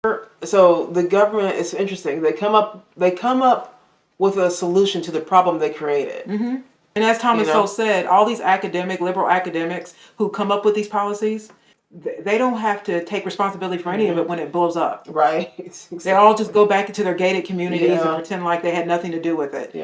So the government is interesting. They come up with a solution to the problem they created. Mm-hmm. And as Thomas Sowell said, all these liberal academics who come up with these policies, they don't have to take responsibility for any of it when it blows up. Right. Exactly. They all just go back into their gated communities and pretend like they had nothing to do with it. Yeah.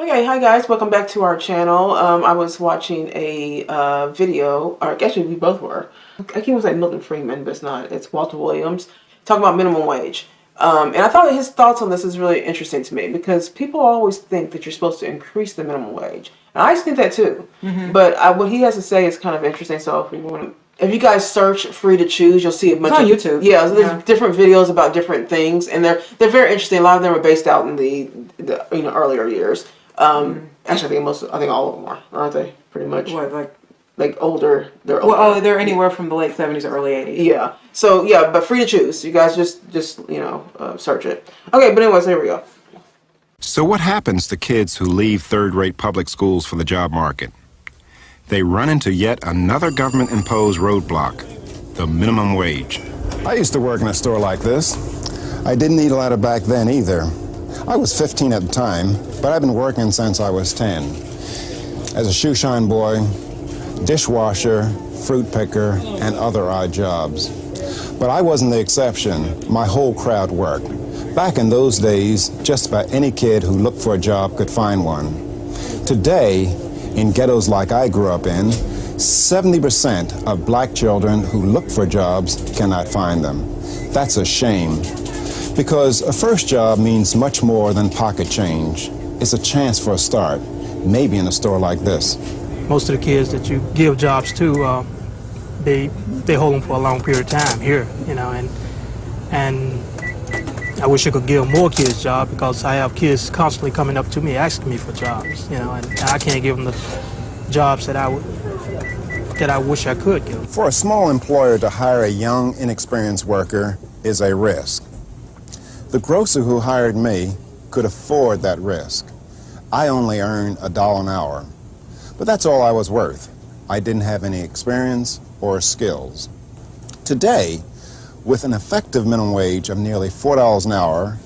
Okay, hi guys, welcome back to our channel. I was watching a video, or actually we both were. I can't say Milton Friedman, but it's not. It's Walter Williams talking about minimum wage. And I thought his thoughts on this is really interesting to me because people always think that you're supposed to increase the minimum wage. And I just think that too. Mm-hmm. But what he has to say is kind of interesting. So if you guys search "free to choose," you'll see a bunch on of YouTube. Yeah, so there's different videos about different things, and they're very interesting. A lot of them are based out in the earlier years. Actually, I think all of them are, aren't they? Pretty much. What, like older? They're older. Well, they're anywhere from the late 70s or early 80s. Yeah. So yeah, but free to choose. You guys just search it. Okay, but anyways, here we go. So what happens to kids who leave third-rate public schools for the job market? They run into yet another government-imposed roadblock: the minimum wage. I used to work in a store like this. I didn't need a ladder back then either. I was 15 at the time, but I've been working since I was 10. As a shoe shine boy, dishwasher, fruit picker, and other odd jobs. But I wasn't the exception. My whole crowd worked. Back in those days, just about any kid who looked for a job could find one. Today, in ghettos like I grew up in, 70% of black children who look for jobs cannot find them. That's a shame. Because a first job means much more than pocket change. It's a chance for a start, maybe in a store like this. Most of the kids that you give jobs to, they hold them for a long period of time here, and I wish I could give more kids jobs because I have kids constantly coming up to me asking me for jobs, and I can't give them the jobs that I wish I could give them. For a small employer to hire a young, inexperienced worker is a risk. The grocer who hired me could afford that risk. I only earned $1 an hour, but that's all I was worth. I didn't have any experience or skills. Today, with an effective minimum wage of nearly $4 an hour,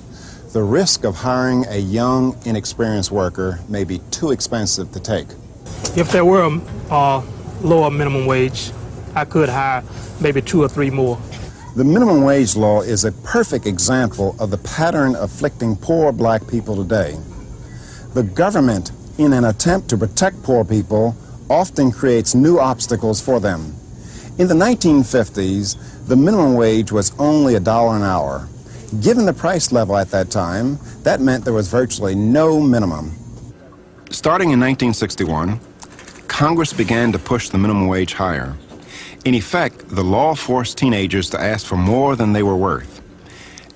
the risk of hiring a young, inexperienced worker may be too expensive to take. If there were a lower minimum wage, I could hire maybe 2 or 3 more. The minimum wage law is a perfect example of the pattern afflicting poor black people today. The government, in an attempt to protect poor people, often creates new obstacles for them. In the 1950s, the minimum wage was only $1 an hour. Given the price level at that time, that meant there was virtually no minimum. Starting in 1961, Congress began to push the minimum wage higher. In effect, the law forced teenagers to ask for more than they were worth.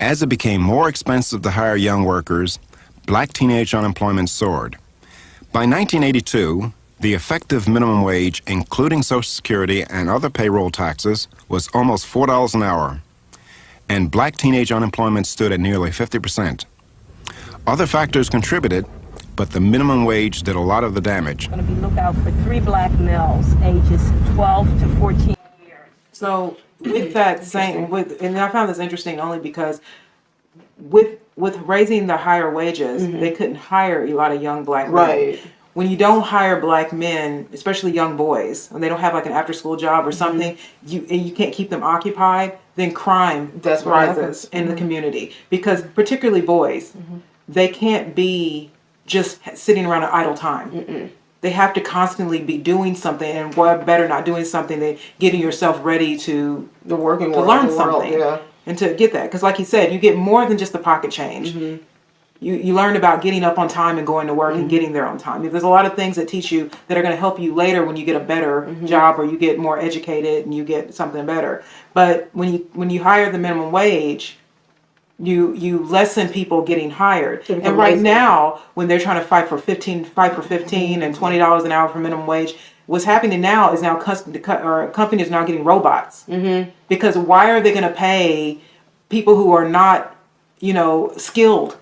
As it became more expensive to hire young workers, black teenage unemployment soared. By 1982, the effective minimum wage, including Social Security and other payroll taxes, was almost $4 an hour, and black teenage unemployment stood at nearly 50%. Other factors contributed, but the minimum wage did a lot of the damage. Going to be lookout for 3 black males, ages 12 to 14 years. So with that same, and I found this interesting only because with raising the higher wages, they couldn't hire a lot of young black men. Right. When you don't hire black men, especially young boys, when they don't have like an after-school job or something, you can't keep them occupied, then crime rises in the community. Because particularly boys, they can't be just sitting around at idle time. They have to constantly be doing something, and what better not doing something than getting yourself ready to learn something and to get that. Because like you said, you get more than just the pocket change. You learn about getting up on time and going to work and getting there on time. There's a lot of things that teach you that are going to help you later when you get a better job or you get more educated and you get something better. But when you hire the minimum wage, you lessen people getting hired. And right now, when they're trying to fight for 15 and $20 an hour for minimum wage, what's happening now is companies are now getting robots. Because why are they going to pay people who are not, skilled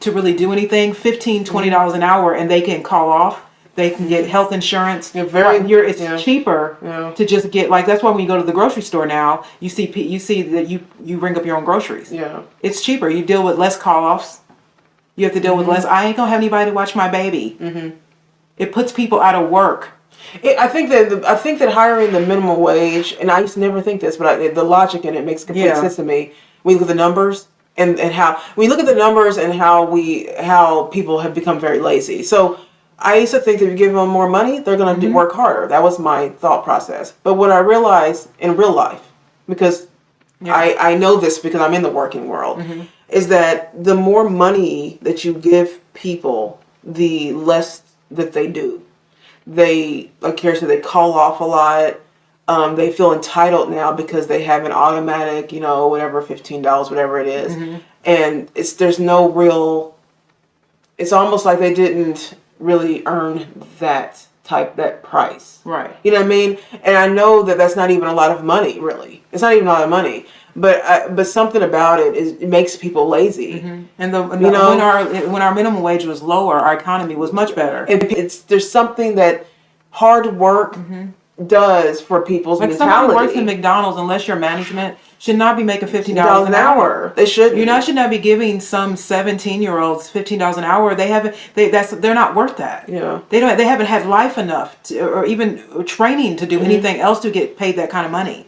to really do anything, $15, $20 an hour, and they can call off They can get health insurance. Yeah, very. It's cheaper to just get, like, that's why when you go to the grocery store now, you see that you bring up your own groceries. Yeah. It's cheaper. You deal with less call-offs. You have to deal with less. I ain't gonna have anybody to watch my baby. It puts people out of work. I think that hiring the minimum wage, and I used to never think this, but the logic in it makes complete sense to me. We look at the numbers and how we look at the numbers and how people have become very lazy. So I used to think that if you give them more money, they're going to work harder. That was my thought process. But what I realized in real life, because I know this because I'm in the working world, is that the more money that you give people, the less that they do. They, like Kara said, they call off a lot. They feel entitled now because they have an automatic, whatever, $15, whatever it is. And there's no real, it's almost like they didn't really earn that price. Right. You know what I mean? And I know that that's not even a lot of money, really. It's not even a lot of money. But something about it makes people lazy. And when our minimum wage was lower, our economy was much better. And there's something that hard work does for people's mentality. Somebody who works in McDonald's, unless your management, should not be making $15 an hour. They shouldn't. You should not be giving some 17-year-olds $15 an hour. They're not worth that. Yeah. They haven't had life enough or even training to do anything else to get paid that kind of money.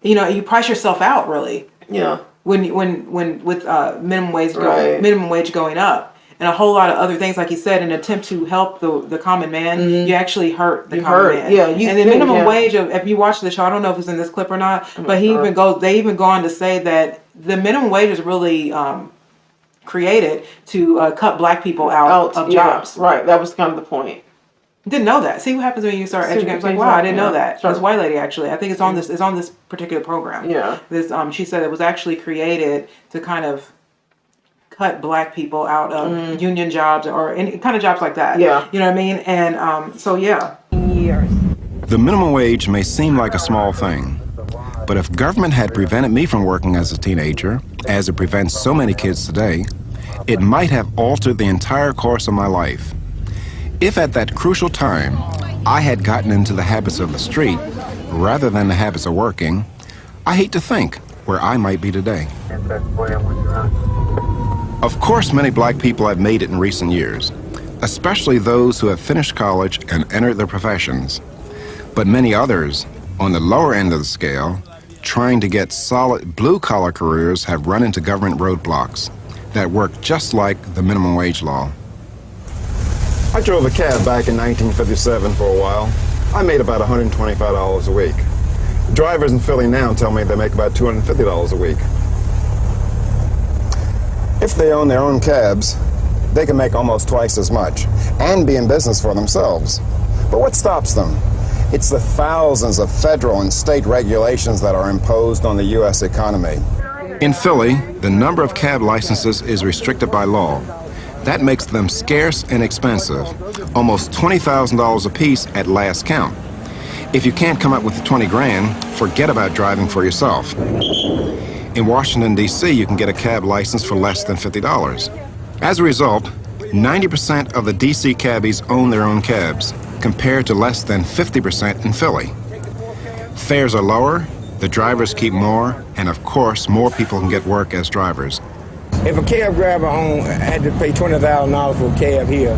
You price yourself out, really. Yeah. When with minimum wage going up. And a whole lot of other things, like you said, in an attempt to help the common man, you actually hurt the common man. Yeah, and the minimum wage, if you watch the show, I don't know if it's in this clip or not, but they even go on to say that the minimum wage is really created to cut black people out of jobs. Right, that was kind of the point. Didn't know that. See what happens when you start educating. It's like, wow, I didn't know that. This white lady, actually, I think it's on this particular program. Yeah. She said it was actually created to kind of cut black people out of union jobs or any kind of jobs like that. Yeah. You know what I mean? And Years. The minimum wage may seem like a small thing, but if government had prevented me from working as a teenager, as it prevents so many kids today, it might have altered the entire course of my life. If at that crucial time I had gotten into the habits of the street rather than the habits of working, I hate to think where I might be today. Of course, many black people have made it in recent years, especially those who have finished college and entered their professions. But many others, on the lower end of the scale, trying to get solid blue-collar careers have run into government roadblocks that work just like the minimum wage law. I drove a cab back in 1957 for a while. I made about $125 a week. Drivers in Philly now tell me they make about $250 a week. If they own their own cabs, they can make almost twice as much and be in business for themselves. But what stops them? It's the thousands of federal and state regulations that are imposed on the U.S. economy. In Philly, the number of cab licenses is restricted by law. That makes them scarce and expensive, almost $20,000 apiece at last count. If you can't come up with 20 grand, forget about driving for yourself. In Washington, D.C., you can get a cab license for less than $50. As a result, 90% of the D.C. cabbies own their own cabs, compared to less than 50% in Philly. Fares are lower, the drivers keep more, and of course, more people can get work as drivers. If a cab driver had to pay $20,000 for a cab here,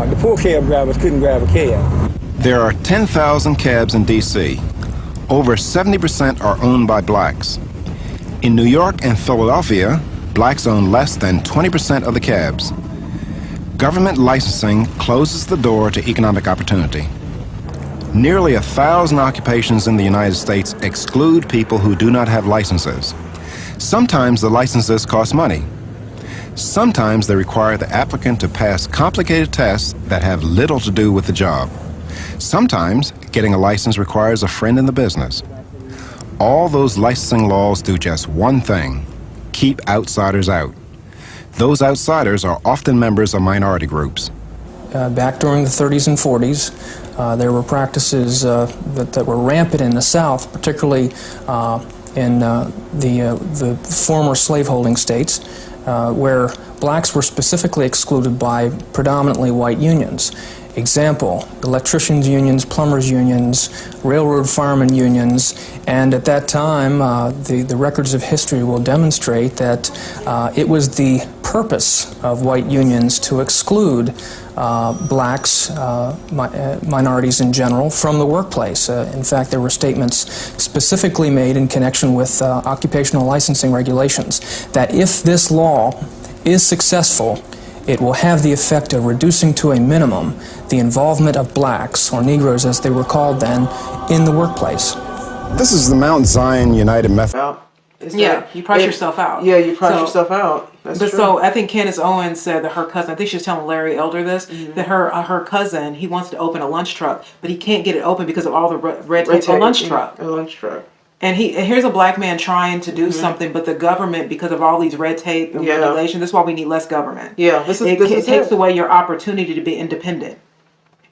the poor cab drivers couldn't drive a cab. There are 10,000 cabs in D.C. Over 70% are owned by blacks. In New York and Philadelphia, blacks own less than 20% of the cabs. Government licensing closes the door to economic opportunity. Nearly 1,000 occupations in the United States exclude people who do not have licenses. Sometimes the licenses cost money. Sometimes they require the applicant to pass complicated tests that have little to do with the job. Sometimes getting a license requires a friend in the business. All those licensing laws do just one thing: keep outsiders out. Those outsiders are often members of minority groups. Back during the 30s and 40s, there were practices that were rampant in the South, particularly in the former slaveholding states, where blacks were specifically excluded by predominantly white unions. Example, electricians' unions, plumbers' unions, railroad firemen unions, and at that time, the records of history will demonstrate that it was the purpose of white unions to exclude blacks, minorities in general, from the workplace. In fact, there were statements specifically made in connection with occupational licensing regulations that if this law is successful, it will have the effect of reducing to a minimum the involvement of blacks, or Negroes as they were called then, in the workplace. This is the Mount Zion United Methodist. Yeah, you price yourself out. Yeah, you price yourself out. That's true. So I think Candace Owens said that her cousin, I think she was telling Larry Elder this, that her cousin, he wants to open a lunch truck, but he can't get it open because of all the red tape. A lunch truck. A lunch truck. And here's a black man trying to do something, but the government, because of all these red tape and regulations, that's why we need less government. Yeah, it takes away your opportunity to be independent.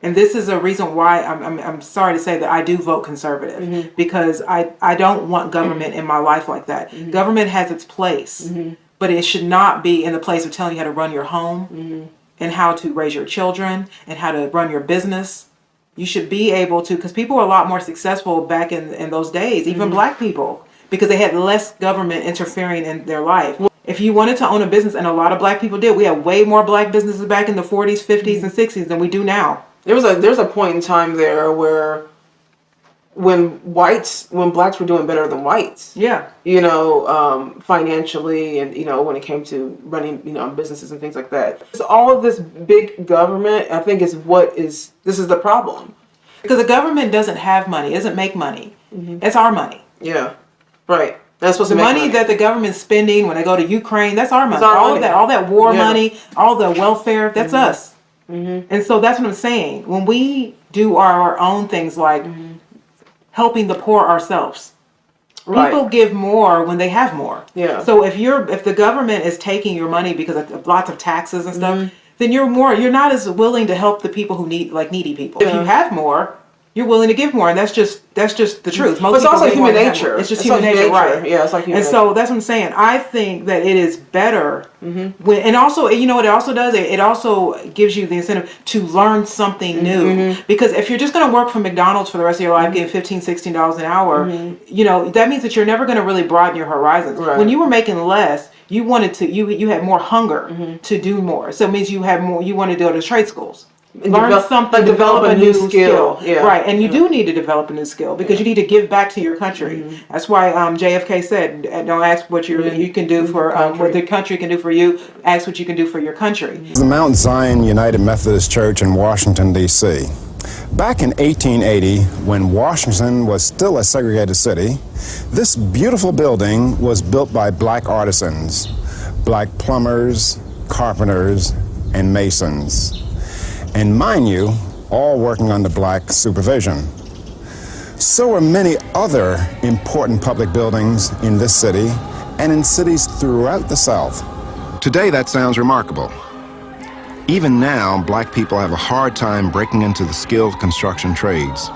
And this is a reason why I'm sorry to say that I do vote conservative, because I don't want government in my life like that. Government has its place, but it should not be in the place of telling you how to run your home and how to raise your children and how to run your business. You should be able to, because people were a lot more successful back in those days, even black people, because they had less government interfering in their life. If you wanted to own a business, and a lot of black people did, we had way more black businesses back in the 40s, 50s, and 60s than we do now. There's a point in time there where when blacks were doing better than whites, financially, and when it came to running businesses and things like that. So all of this big government, I think, this is the problem, because the government doesn't have money, doesn't make money. It's our money. Yeah, right. That's supposed to the make money that the government's spending when they go to Ukraine. That's our money. All that war money, all the welfare. That's us. And so that's what I'm saying. When we do our own things like helping the poor ourselves, people give more when they have more. Yeah. So if the government is taking your money because of lots of taxes and stuff, then you're not as willing to help the people who needy people. If you have more, you're willing to give more, and that's just the truth. But it's also human nature. It's just human nature, right? Yeah, it's like human nature. So that's what I'm saying. I think that it is better when, and also, what it also does, it also gives you the incentive to learn something new. Because if you're just going to work for McDonald's for the rest of your life, getting $15, $16 an hour, that means that you're never going to really broaden your horizons. Right. When you were making less, you wanted to, you had more hunger to do more. So it means you had more. You wanted to go to trade schools. Learn something, develop a new skill. Yeah. Right, and you do need to develop a new skill because you need to give back to your country. That's why JFK said, "Don't ask what you can do for what the country can do for you. Ask what you can do for your country." The Mount Zion United Methodist Church in Washington, D.C. Back in 1880, when Washington was still a segregated city, this beautiful building was built by black artisans, black plumbers, carpenters, and masons. And mind you, all working under black supervision. So are many other important public buildings in this city and in cities throughout the South. Today, that sounds remarkable. Even now, black people have a hard time breaking into the skilled construction trades.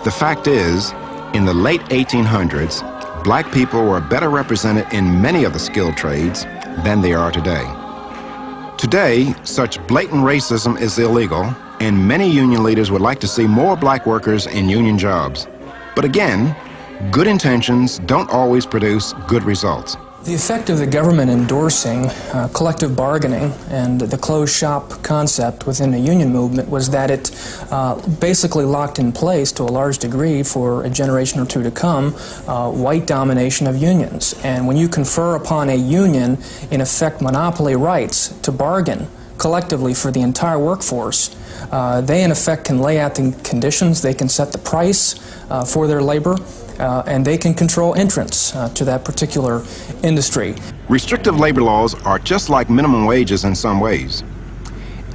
The fact is, in the late 1800s, black people were better represented in many of the skilled trades than they are today. Today, such blatant racism is illegal, and many union leaders would like to see more black workers in union jobs. But again, good intentions don't always produce good results. The effect of the government endorsing collective bargaining and the closed shop concept within the union movement was that it basically locked in place, to a large degree, for a generation or two to come, white domination of unions. And when you confer upon a union, in effect, monopoly rights to bargain collectively for the entire workforce, they in effect can lay out the conditions, they can set the price for their labor, and they can control entrance to that particular industry. Restrictive labor laws are just like minimum wages in some ways.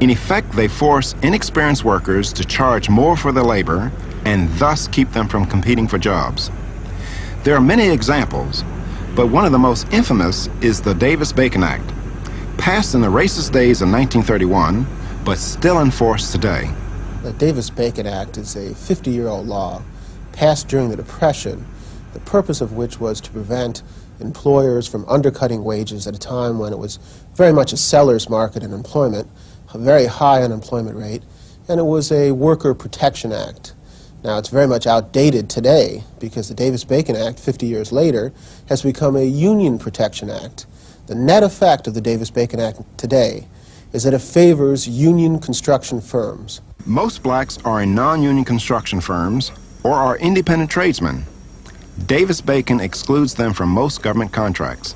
In effect, they force inexperienced workers to charge more for their labor and thus keep them from competing for jobs. There are many examples, but one of the most infamous is the Davis-Bacon Act, passed in the racist days of 1931, but still enforced today. The Davis-Bacon Act is a 50-year-old law passed during the Depression, the purpose of which was to prevent employers from undercutting wages at a time when it was very much a seller's market in employment, a very high unemployment rate, and it was a Worker Protection Act. Now, it's very much outdated today because the Davis-Bacon Act, 50 years later, has become a Union Protection Act. The net effect of the Davis-Bacon Act today is that it favors union construction firms. Most blacks are in non-union construction firms or are independent tradesmen. Davis-Bacon excludes them from most government contracts.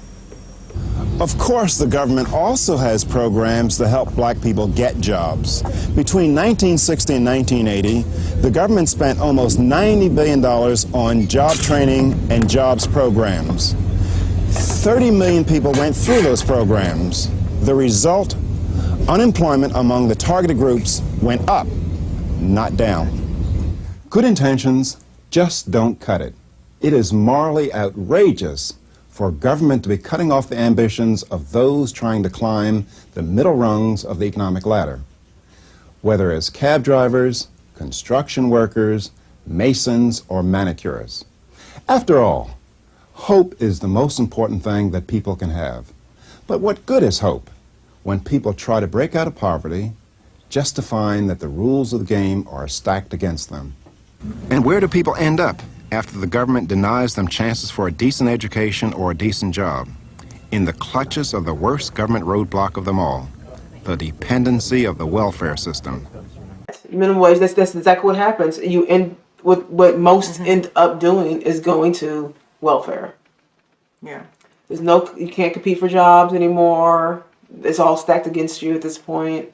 Of course, the government also has programs to help black people get jobs. Between 1960 and 1980, the government spent almost $90 billion on job training and jobs programs. 30 million people went through those programs. The result, unemployment among the targeted groups went up, not down. Good intentions just don't cut it. It is morally outrageous for government to be cutting off the ambitions of those trying to climb the middle rungs of the economic ladder, whether as cab drivers, construction workers, masons, or manicurists. After all, hope is the most important thing that people can have. But what good is hope when people try to break out of poverty just to find that the rules of the game are stacked against them? And where do people end up after the government denies them chances for a decent education or a decent job? In the clutches of the worst government roadblock of them all, the dependency of the welfare system. Minimum wage, that's exactly what happens. You end with what most end up doing is going to welfare. Yeah. There's no, you can't compete for jobs anymore. It's all stacked against you at this point.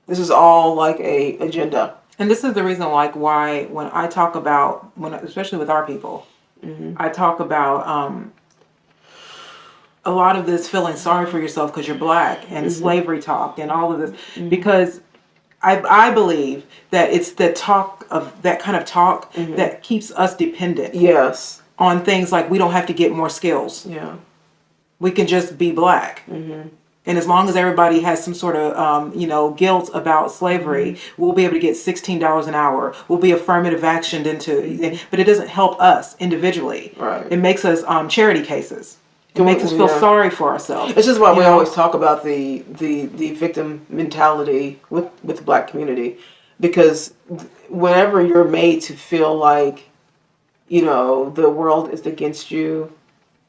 This is all like a agenda. And this is the reason, like, why when I talk about, especially with our people, I talk about a lot of this feeling sorry for yourself because you're black and slavery talk and all of this, because I believe that it's the talk of that kind of talk that keeps us dependent. Yes. On things like we don't have to get more skills. Yeah. We can just be black. And as long as everybody has some sort of, guilt about slavery, we'll be able to get $16 an hour. We'll be affirmative actioned into, but it doesn't help us individually. Right. It makes us charity cases. It makes us feel sorry for ourselves. It's just why we always talk about the victim mentality with the black community, because whenever you're made to feel like, the world is against you,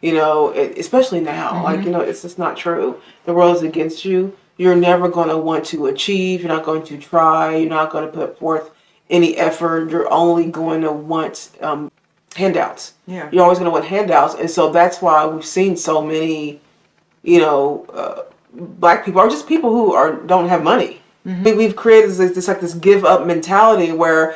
especially now, it's just not true. The world is against you. You're never going to want to achieve. You're not going to try. You're not going to put forth any effort. You're only going to want handouts. Yeah. You're always going to want handouts. And so that's why we've seen so many, black people, or just people who don't have money. We've created this give up mentality where,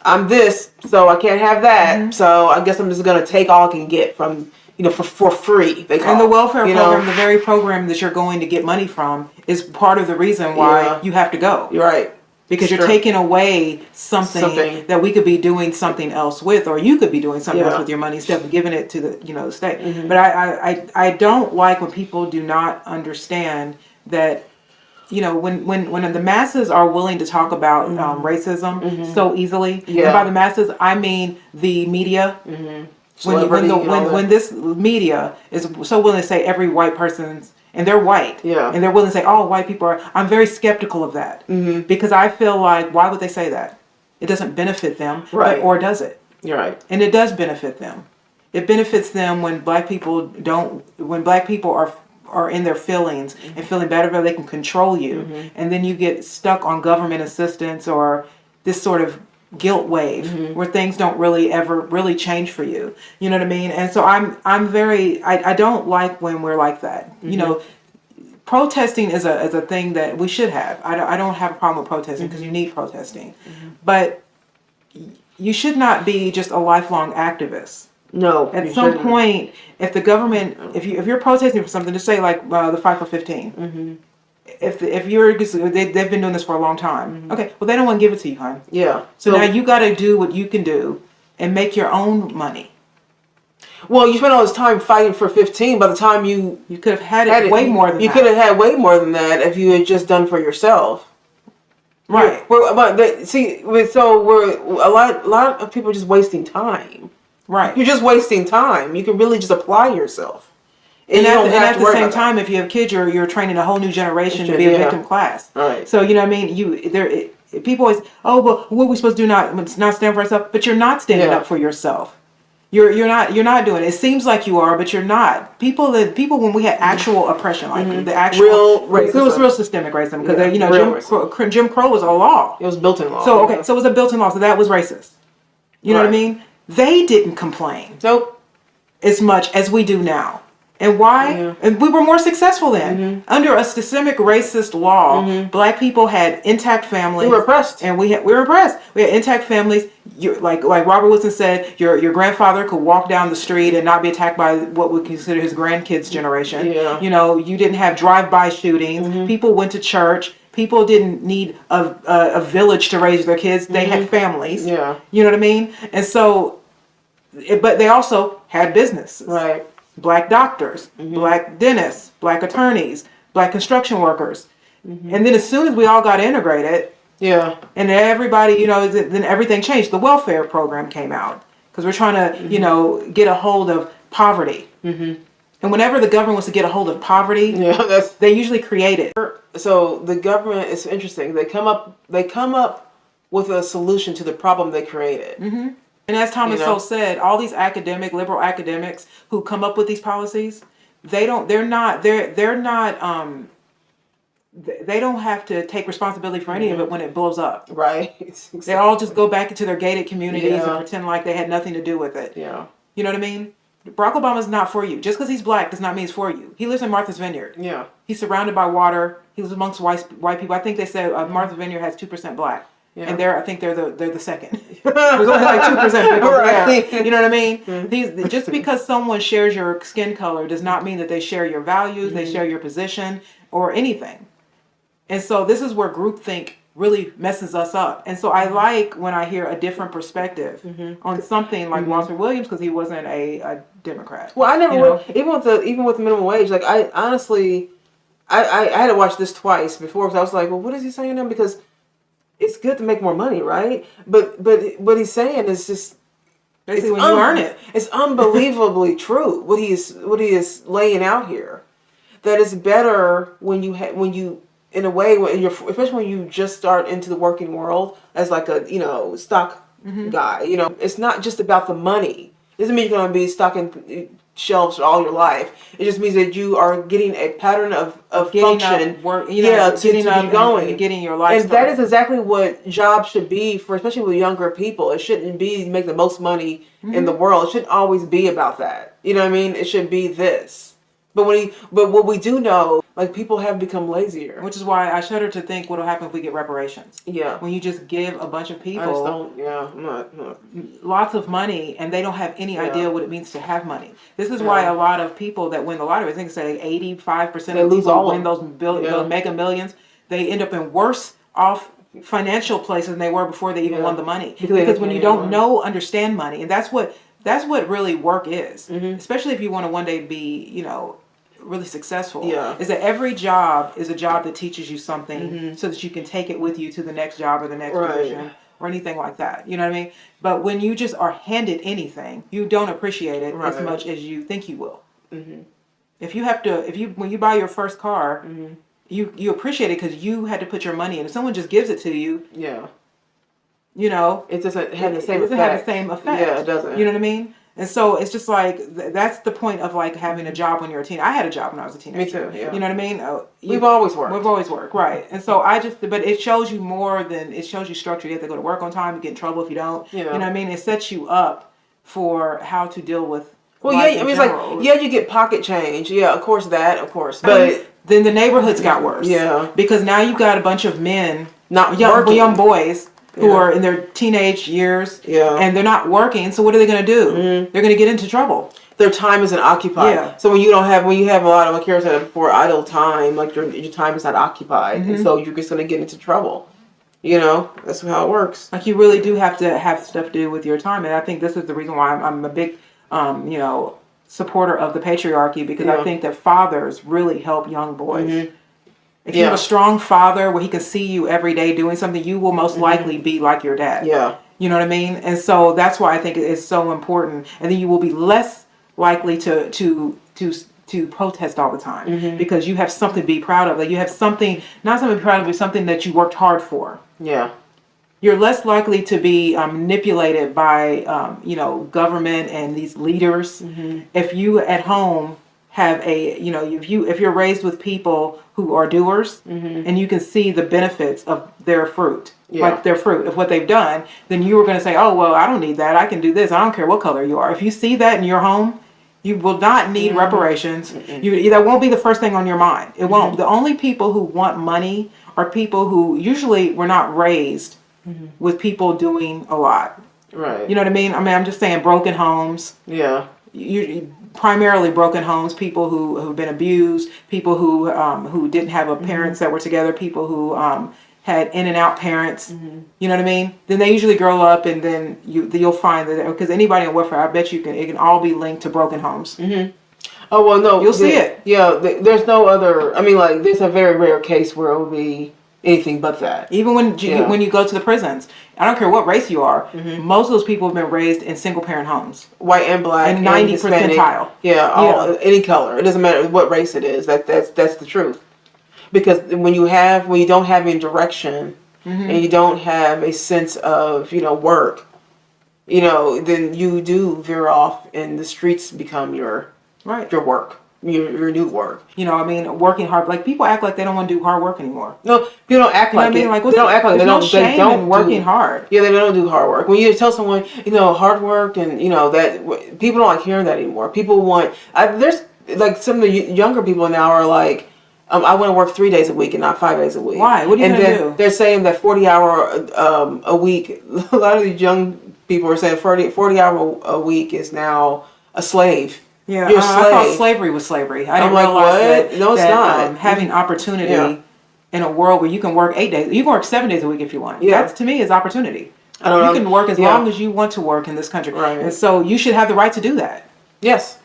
I'm this, so I can't have that. So I guess I'm just going to take all I can get from, for free. And the welfare program, the very program that you're going to get money from, is part of the reason why you have to go. You're right. Because you're taking away something that we could be doing something else with, or you could be doing something else with your money instead of giving it to the, the state. But I don't like when people do not understand that, when the masses are willing to talk about racism so easily, and by the masses I mean the media. When this media is so willing to say every white person's, and they're white, and they're willing to say all white people are, I'm very skeptical of that, because I feel like, why would they say that? It doesn't benefit them, right? Or does it? You're right. And it does benefit them. It benefits them when black people are in their feelings and feeling better, but they can control you, and then you get stuck on government assistance or this sort of guilt wave where things don't really ever really change for you. You know what I mean? And so I don't like when we're like that. Protesting is a thing that we should have. I don't have a problem with protesting because you need protesting, but you should not be just a lifelong activist. No. At some point, if the government, if you're protesting for something, just say like the 5 for 15. If you're, they've been doing this for a long time. Okay, well they don't want to give it to you, hon. Yeah. So now you got to do what you can do and make your own money. Well, you spent all this time fighting for 15. By the time you could have had it way more than that. You could have had way more than that if you had just done for yourself. Right. So a lot of people are just wasting time. Right. You're just wasting time. You can really just apply yourself. And at the same time, if you have kids, you're training a whole new generation to be a victim class. Right. So you know what I mean. People always, oh, well, what are we supposed to do? Not stand for ourselves, but you're not standing up for yourself. You're not doing it. It seems like you are, but you're not. People when we had actual oppression, like the actual real racism. It was real systemic racism because Jim Crow was a law. It was built in law. So so it was a built-in law. So that was racist. You know what I mean? They didn't complain as much as we do now. And why? Yeah. And we were more successful then. Under a systemic racist law, black people had intact families. We were oppressed. And we were oppressed. We had intact families. Like Robert Wilson said, your grandfather could walk down the street and not be attacked by what we consider his grandkids' generation. Yeah. You know, you didn't have drive-by shootings. People went to church. People didn't need a village to raise their kids. They had families. Yeah. You know what I mean? And so, but they also had businesses. Right. Black doctors, black dentists, black attorneys, black construction workers. And then as soon as we all got integrated, and everybody, you know, then everything changed. The welfare program came out because we're trying to, you know, get a hold of poverty. And whenever the government wants to get a hold of poverty, they usually create it. So the government is interesting. They come up with a solution to the problem they created. And as Thomas Sowell said, all these liberal academics who come up with these policies, they don't have to take responsibility for any of it when it blows up. Right. Exactly. They all just go back into their gated communities and pretend like they had nothing to do with it. Yeah. You know what I mean? Barack Obama's not for you. Just because he's black does not mean he's for you. He lives in Martha's Vineyard. Yeah. He's surrounded by water. He lives amongst white people. I think they said Martha's Vineyard has 2% black. Yeah. And I think they're the second. There's only like 2% people there. You know what I mean? Just because someone shares your skin color does not mean that they share your values, they share your position, or anything. And so this is where groupthink really messes us up. And so I like when I hear a different perspective on something like Walter Williams, because he wasn't a Democrat. Well, I never even with the minimum wage. Like I honestly, I had to watch this twice before because I was like, well, what is he saying now? Because it's good to make more money, right? But what he's saying is just basically when you earn it. It's unbelievably true what he is laying out here. That it's better when you in a way especially when you just start into the working world as like a stock guy. It's not just about the money. It doesn't mean you're going to be stocking shelves all your life. It just means that you are getting a pattern of function, to be going and getting your life. And that is exactly what jobs should be for, especially with younger people. It shouldn't be make the most money in the world. It shouldn't always be about that. You know what I mean? It should be this. But what we do know, like people have become lazier, which is why I shudder to think what'll happen if we get reparations. Yeah, when you just give a bunch of people, lots of money, and they don't have any idea what it means to have money. This is why a lot of people that win the lottery, I think say 85% of people win those mega millions, they end up in worse off financial places than they were before they even won the money. Because when you don't understand money, and that's what really work is, especially if you want to one day be, really successful, is that every job is a job that teaches you something so that you can take it with you to the next job or the next position or anything like that. You know what I mean? But when you just are handed anything, you don't appreciate it as much as you think you will. When you buy your first car, you appreciate it because you had to put your money in. If someone just gives it to you, it doesn't have the same effect. Have the same effect. Yeah, it doesn't. You know what I mean? And so it's just like, that's the point of like having a job when you're a teen. I had a job when I was a teenager. Me too, yeah. You know what I mean? We've always worked. We've always worked, right. And so but it shows you more than, it shows you structure. You have to go to work on time, you get in trouble if you don't. You know what I mean? It sets you up for how to deal with life in general. It's like, you get pocket change. Yeah, of course. But then the neighborhoods got worse. Yeah. Because now you've got a bunch of men, young boys, who are in their teenage years, and they're not working. So what are they going to do? They're going to get into trouble. Their time isn't occupied. Yeah. So when you have a lot of, like Kara said before, idle time, like your time is not occupied, and so you're just going to get into trouble. That's how it works. Like you really do have to have stuff to do with your time, and I think this is the reason why I'm a big, supporter of the patriarchy, because I think that fathers really help young boys. If you have a strong father where he can see you every day doing something, you will most likely be like your dad. Yeah. You know what I mean? And so that's why I think it's so important. And then you will be less likely to to protest all the time because you have something to be proud of. Like you have something, not something to be proud of, but something that you worked hard for. Yeah. You're less likely to be manipulated by, you know, government and these leaders. If you at home have a, you know, if you're raised with people who are doers and you can see the benefits of their fruit, like their fruit of what they've done, then you are going to say, oh, well, I don't need that. I can do this. I don't care what color you are. If you see that in your home, you will not need reparations. That won't be the first thing on your mind. It won't. The only people who want money are people who usually were not raised with people doing a lot. Right. You know what I mean? I mean, I'm just saying broken homes. Yeah. You primarily broken homes, people who've been abused, people who didn't have a parents that were together, people who had in and out parents. You know what I mean? Then they usually grow up, and then you'll find that because anybody on welfare, I bet it can all be linked to broken homes. Oh well, no, you'll see it. Yeah, there's no other. I mean, like there's a very rare case where it would be anything but that. Even when you go to the prisons, I don't care what race you are. Most of those people have been raised in single parent homes, white and black, and 90 percentile. Yeah, any color. It doesn't matter what race it is. That's the truth. Because when you don't have any direction and you don't have a sense of work, then you do veer off, and the streets become your work. Your new work. I mean, working hard. Like people act like they don't want to do hard work anymore. No, people don't act like it. They don't act like they don't. They don't working hard. Yeah, they don't do hard work. When you tell someone, hard work, and that people don't like hearing that anymore. People want. There's like some of the younger people now are like, I want to work 3 days a week and not 5 days a week. Why? What are you going to do? They're saying that 40-hour a week. A lot of these young people are saying 40-hour a week is now a slave. Yeah, You're a slave. I thought slavery was slavery. I didn't realize that. No, it's not. Having opportunity in a world where you can work 8 days, you can work 7 days a week if you want. Yeah. That to me is opportunity. I don't know. You can work as long as you want to work in this country, right? And so you should have the right to do that. Yes.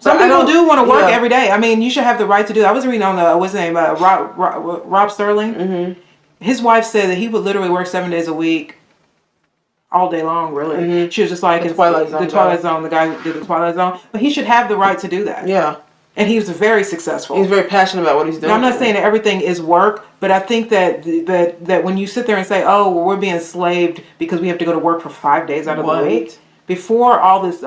Some people do want to work every day. I mean, you should have the right to do that. I was reading on what's his name, Rob Sterling. His wife said that he would literally work 7 days a week, all day long. Really, she was just like the Twilight Zone. The guy who did the Twilight Zone, but he should have the right to do that. Yeah, and he was very successful. He's very passionate about what he's doing. Now, I'm not saying that everything is work, but I think that when you sit there and say, "Oh, well, we're being enslaved because we have to go to work for 5 days out of the week." Before all this,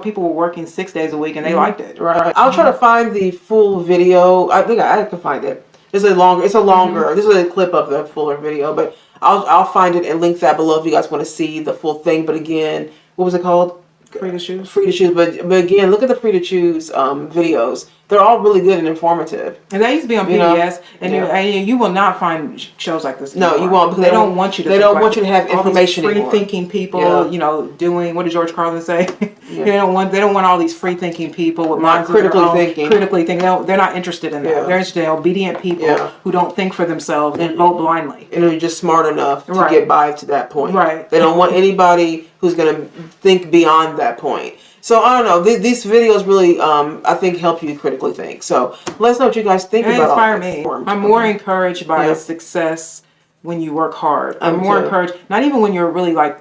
people were working 6 days a week and they liked it. Right. I'll try to find the full video. I think I can find it. It's a longer. This is a clip of the fuller video, but I'll find it and link that below if you guys want to see the full thing. But again, what was it called? Free to Choose. Free to Choose. But again, look at the Free to Choose videos. They're all really good and informative. And that used to be on PBS, and you will not find shows like this anymore. No, you won't. Because they don't want you to. They don't want you to have information anymore. Free thinking people, doing what did George Carlin say? They don't want all these free thinking people with minds critically thinking. Critically thinking. They're not interested in that. They're interested in obedient people who don't think for themselves and vote blindly. And they're just smart enough to get by to that point. Right. They don't want anybody who's going to think beyond that point. So I don't know. These videos really, I think, help you critically think. So let us know what you guys think about all this. Inspire me. I'm more encouraged by success when you work hard. I'm more encouraged, not even when you're really like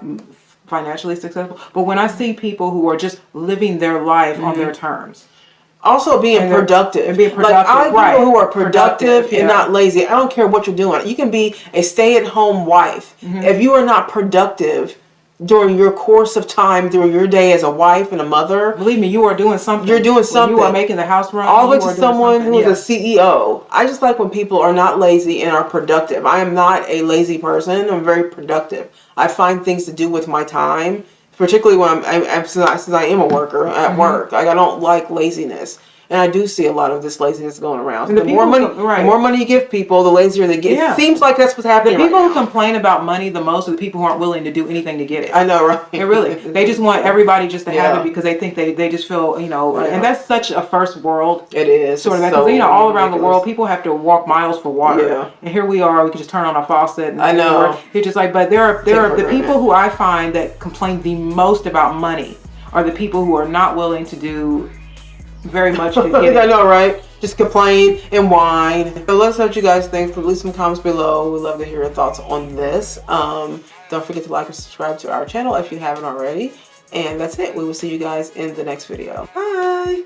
financially successful, but when I see people who are just living their life on their terms. Also being productive. And being productive. Like, I like people who are productive and not lazy. I don't care what you're doing. You can be a stay-at-home wife. If you are not productive during your course of time, during your day as a wife and a mother, believe me, you are doing something. You're doing something. You are making the house run. All the way to someone who is a CEO. I just like when people are not lazy and are productive. I am not a lazy person. I'm very productive. I find things to do with my time, particularly when since I am a worker at work. Like, I don't like laziness. And I do see a lot of this laziness going around. So the more money you give people, the lazier they get. It seems like that's what's happening. The people who complain about money the most are the people who aren't willing to do anything to get it. I know, right? And really, they just want everybody just to have it because they think they just feel, and that's such a first world. It is. Sort of, because all around the world, people have to walk miles for water. Yeah. And here we are, we can just turn on a faucet. And I know. It's just like, but there are the people who I find that complain the most about money are the people who are not willing to do very much to get it. I know, right? Just complain and whine. So let us know what you guys think. Leave some comments below. We'd love to hear your thoughts on this. Don't forget to like and subscribe to our channel if you haven't already. And that's it. We will see you guys in the next video. Bye!